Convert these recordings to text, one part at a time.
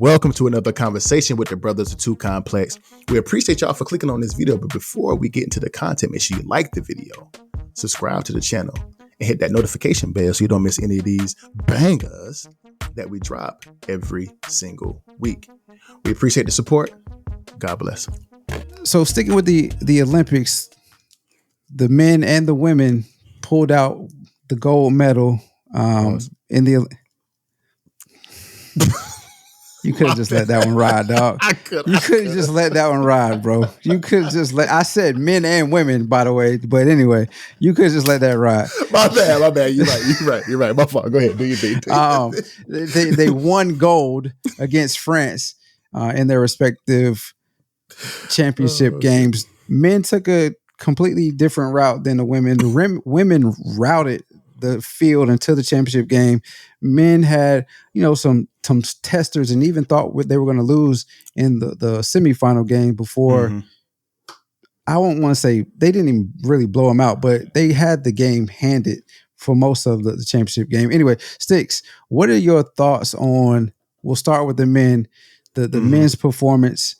Welcome to another conversation with the Brothers of Two Complex. We appreciate y'all for clicking on this video, but before we get into the content, make sure you like the video, subscribe to the channel, and hit that notification bell so you don't miss any of these bangers that we drop every single week. We appreciate the support. God bless. So sticking with the Olympics, the men and the women pulled out the gold medal in the. You could have just let that one ride, dog. You could have just let that one ride, bro. You could just let. I said men and women, by the way, but anyway, you could just let that ride. My bad. You're right. My fault. Go ahead. Do your thing. They won gold against France in their respective championship games. Men took a completely different route than the women. The women routed the field into the championship game. Men had, some testers and even thought they were going to lose in the semifinal game before. Mm-hmm. I won't want to say they didn't even really blow them out, but they had the game handed for most of the championship game. Anyway, Sticks, what are your thoughts on, we'll start with the men, the men's performance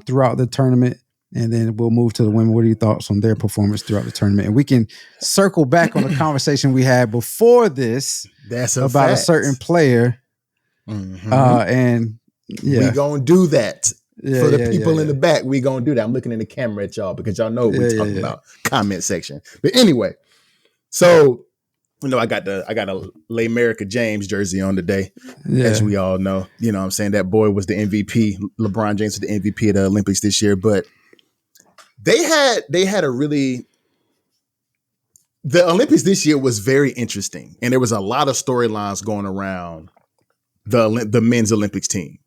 throughout the tournament, and then we'll move to the women. What are your thoughts on their performance throughout the tournament? And we can circle back on the conversation we had before this about a certain player. Mm-hmm. And yeah, we gonna do that for the people in the back. We gonna do that. I'm looking in the camera at y'all because y'all know we're talking about comment section. But anyway, so I got a Lay America James jersey on today, as we all know. You know what I'm saying? That boy was the MVP. LeBron James was the MVP of the Olympics this year, but they had a really, the Olympics this year was very interesting, and there was a lot of storylines going around the men's Olympics team.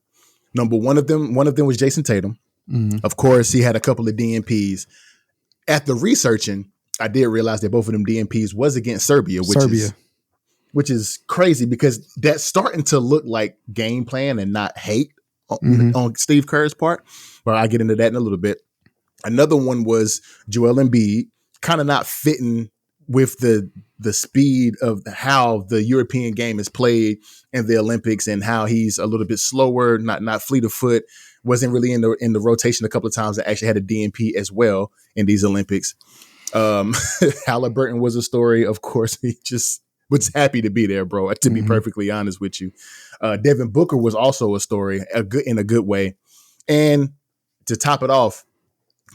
One of them was Jason Tatum. Mm-hmm. Of course, he had a couple of DNPs. After researching, I did realize that both of them DNPs was against Serbia, which is crazy because that's starting to look like game plan and not hate on Steve Kerr's part. But I'll get into that in a little bit. Another one was Joel Embiid, kind of not fitting with the speed of how the European game is played in the Olympics and how he's a little bit slower, not fleet of foot, wasn't really in the rotation a couple of times. That actually had a DNP as well in these Olympics. Halliburton was a story, of course. He just was happy to be there, bro. To be perfectly honest with you, Devin Booker was also a story, in a good way, and to top it off,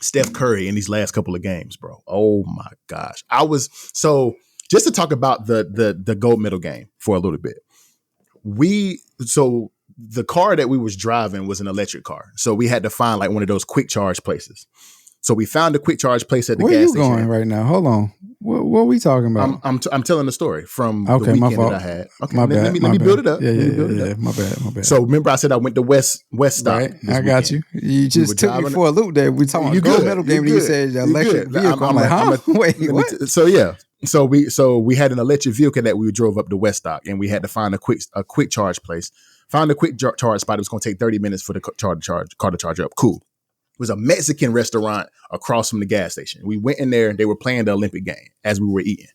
Steph Curry in these last couple of games, bro. Oh my gosh. Just to talk about the gold medal game for a little bit. The car that we was driving was an electric car. So we had to find like one of those quick charge places. So we found a quick charge place at the gas station. Where are you going right now? Hold on. What are we talking about? I'm telling the story from the weekend that I had. Okay, let me build it up. Yeah. My bad. So remember I said I went to West Stock. Right. I got you. You just took me for a loop there. We talking about gold medal game and you said electric vehicle. I'm like, huh? Wait, what? So we had an electric vehicle that we drove up to West Stock, and we had to find a quick charge place. Found a quick charge spot. It was going to take 30 minutes for the car to charge up. Cool. It was a Mexican restaurant across from the gas station. We went in there and they were playing the Olympic game as we were eating.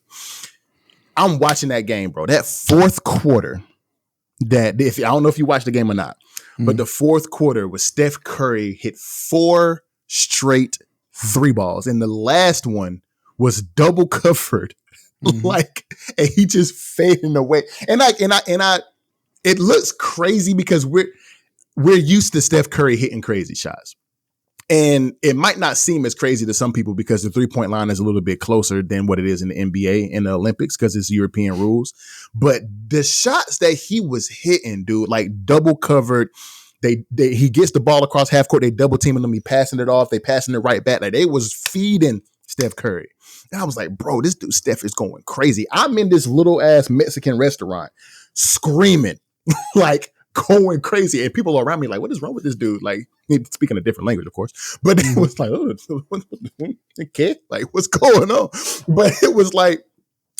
I'm watching that game, bro. That fourth quarter, I don't know if you watched the game or not, but the fourth quarter was Steph Curry hit 4 straight 3 balls. And the last one was double covered. And he just fading away. And it looks crazy because we're used to Steph Curry hitting crazy shots. And it might not seem as crazy to some people because the 3-point line is a little bit closer than what it is in the NBA and the Olympics because it's European rules. But the shots that he was hitting, dude, like double covered, he gets the ball across half court, they double teaming him, he passing it off, they passing it right back. Like they was feeding Steph Curry. And I was like, bro, this dude Steph is going crazy. I'm in this little ass Mexican restaurant screaming, like going crazy. And people around me like, what is wrong with this dude? Like, speaking a different language, of course. But it was like, okay, like, what's going on? But it was like,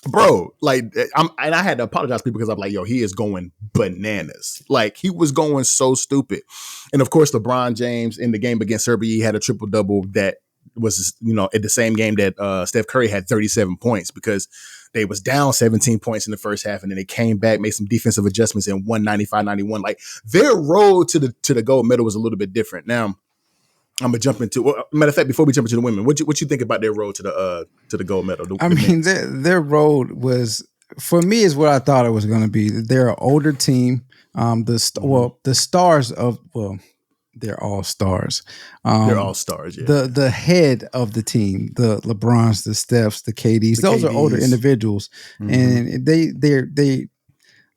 bro, like, and I had to apologize to people because I'm like, yo, he is going bananas. Like, he was going so stupid. And of course, LeBron James in the game against Serbia, he had a triple-double that was, at the same game that Steph Curry had 37 points because They was down 17 points in the first half, and then they came back, made some defensive adjustments, and won 95-91. Like their road to the gold medal was a little bit different. Now I'm gonna jump into. Well, matter of fact, before we jump into the women, what you think about their road to the gold medal? Their road was, for me, is what I thought it was going to be. They're an older team. The stars of they're all stars. They're all stars. Yeah. The head of the team, the LeBrons, the Stephs, the KDs, those are older individuals, and they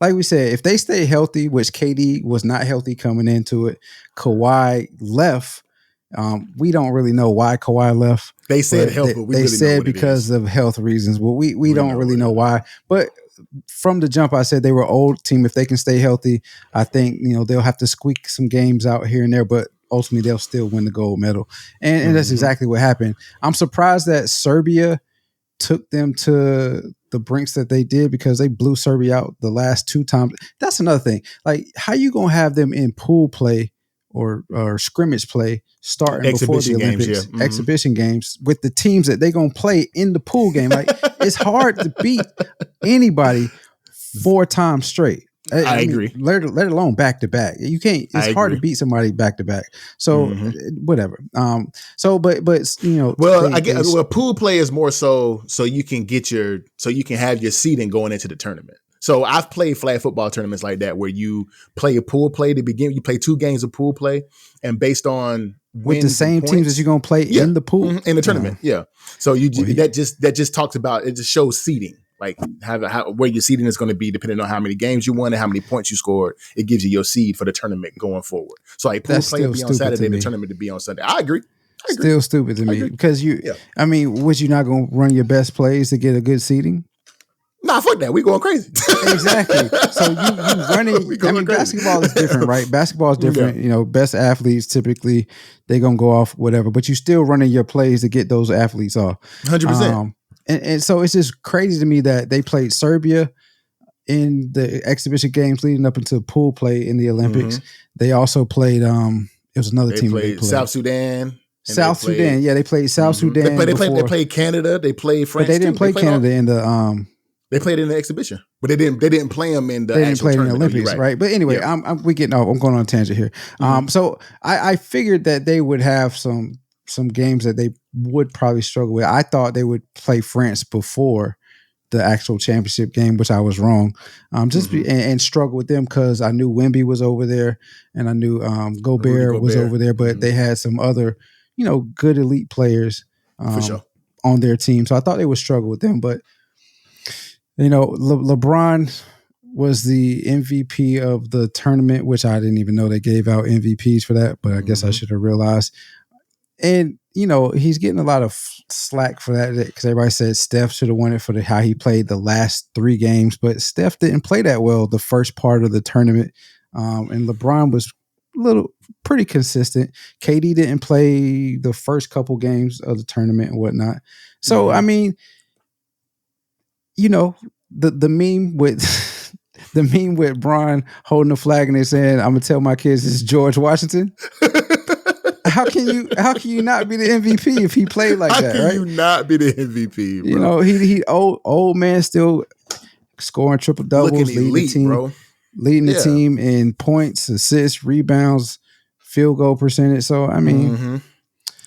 like we said, if they stay healthy, which KD was not healthy coming into it, Kawhi left. We don't really know why Kawhi left. They said health, but we really said know what because of health reasons. Well, we don't really know why. But from the jump, I said they were an old team. If they can stay healthy, I think they'll have to squeak some games out here and there, but ultimately they'll still win the gold medal. And that's exactly what happened. I'm surprised that Serbia took them to the brinks that they did, because they blew Serbia out the last 2 times. That's another thing. Like, how you gonna have them in pool play or scrimmage play starting before the Olympics, exhibition games with the teams that they're going to play in the pool game? Like, it's hard to beat anybody 4 times straight. I agree. Let alone back to back. You can't. It's hard to beat somebody back to back. So whatever. But Well, well, pool play is more so you can have your seeding going into the tournament. So I've played flag football tournaments like that where you play a pool play to begin. You play 2 games of pool play, and based on with the same teams that you're going to play in the pool in the tournament. Yeah. So that just talks about, it just shows seeding, like how where your seeding is going to be depending on how many games you won and how many points you scored. It gives you your seed for the tournament going forward. So like pool play to be on Saturday, the tournament to be on Sunday. I agree. Still stupid to me because was you not going to run your best plays to get a good seeding? Nah, fuck that. We going crazy. Exactly. So you running. Basketball is different, right? Basketball is different. Yeah. Best athletes typically they're gonna go off whatever, but you still running your plays to get those athletes off. 100%. And so it's just crazy to me that they played Serbia in the exhibition games leading up into pool play in the Olympics. They also played. It was another team. They played South Sudan. Sudan. Yeah, they played South Sudan. They played Canada. They played France. But they didn't play Canada in the. They played in the exhibition, but they didn't play them in the. They didn't play in the Olympics, right? But anyway, we getting off. I'm going on a tangent here. So I figured that they would have some games that they would probably struggle with. I thought they would play France before the actual championship game, which I was wrong. And struggle with them because I knew Wemby was over there and I knew Gobert was over there, but they had some other good elite players for sure on their team, so I thought they would struggle with them, but. LeBron was the MVP of the tournament, which I didn't even know they gave out MVPs for that, but I guess I should have realized. And, he's getting a lot of slack for that because everybody said Steph should have won it for how he played the last 3 games, but Steph didn't play that well the first part of the tournament. And LeBron was pretty consistent. KD didn't play the first couple games of the tournament and whatnot. So, I mean, the meme with Bron holding the flag and they saying, "I'm gonna tell my kids this is George Washington." How can you not be the MVP if he played like that? How can you not be the MVP? Bro? He old man still scoring triple doubles, leading the team in points, assists, rebounds, field goal percentage. So I mean.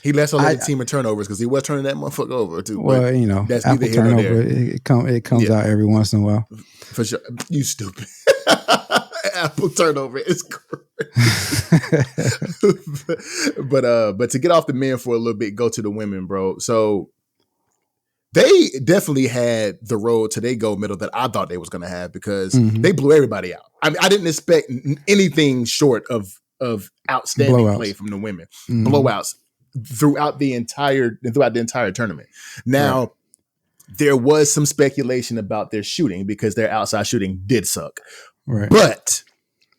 He lets a lot of team in turnovers because he was turning that motherfucker over too. Well, that's Apple turnover. It comes out every once in a while. For sure. You stupid. Apple turnover is crazy. But to get off the men for a little bit, go to the women, bro. So they definitely had the road to their gold medal that I thought they was going to have because they blew everybody out. I mean, I didn't expect anything short of outstanding play from the women. Blowouts. Throughout the entire tournament. Now, there was some speculation about their shooting because their outside shooting did suck. Right. But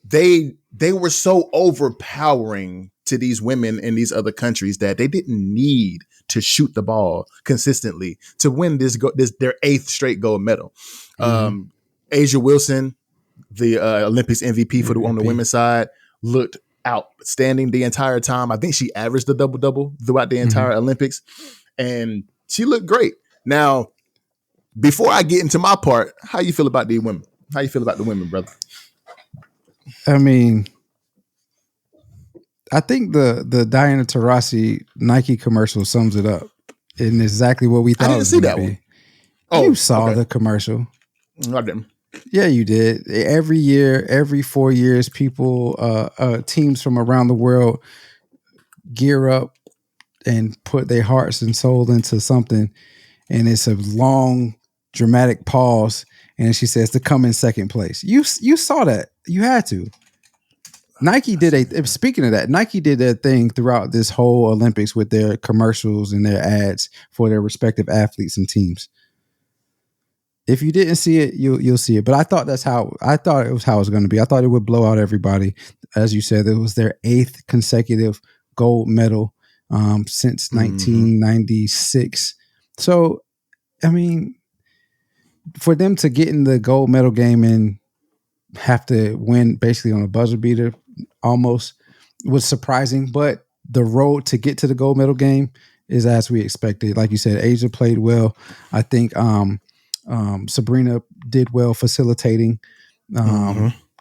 they were so overpowering to these women in these other countries that they didn't need to shoot the ball consistently to win this their 8th straight gold medal. Asia Wilson, the Olympics MVP on the women's side, looked outstanding the entire time. I think she averaged a double-double throughout the entire Olympics, and she looked great. Now, Before I get into my part, how you feel about the women? How you feel about the women, brother? I mean, I think the Diana Taurasi Nike commercial sums it up in exactly what we thought it was going to be. One. Oh, you saw the commercial. I didn't. Yeah, you did. Every year, every 4 years, people, teams from around the world gear up and put their hearts and soul into something. And it's a long, dramatic pause. And she says to come in second place. You saw that. You had to. Nike did speaking of that, Nike did their thing throughout this whole Olympics with their commercials and their ads for their respective athletes and teams. If you didn't see it, you'll see it. But I thought it was how it was going to be. I thought it would blow out everybody. As you said, it was their 8th consecutive gold medal since 1996. So, I mean, for them to get in the gold medal game and have to win basically on a buzzer beater almost was surprising. But the road to get to the gold medal game is as we expected. Like you said, Asia played well. I think Sabrina did well facilitating.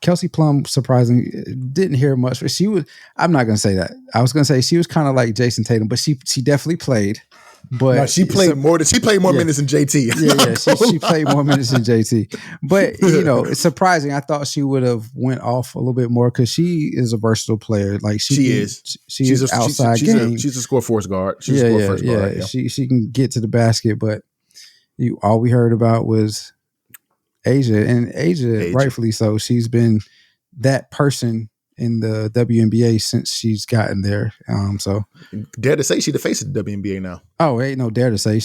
Kelsey Plum, surprisingly, didn't hear much. I'm not going to say that. I was going to say she was kind of like Jason Tatum, but she definitely played. But no, she played more minutes than JT. She played more minutes than JT. But it's surprising. I thought she would have went off a little bit more because she is a versotile player. Like she's an outside game. She's a score force guard. She's a score first guard. Yeah. She can get to the basket, but all we heard about was Asia, and Asia, rightfully so. She's been that person in the WNBA since she's gotten there. So dare to say she's the face of the WNBA now. Oh, ain't no dare to say.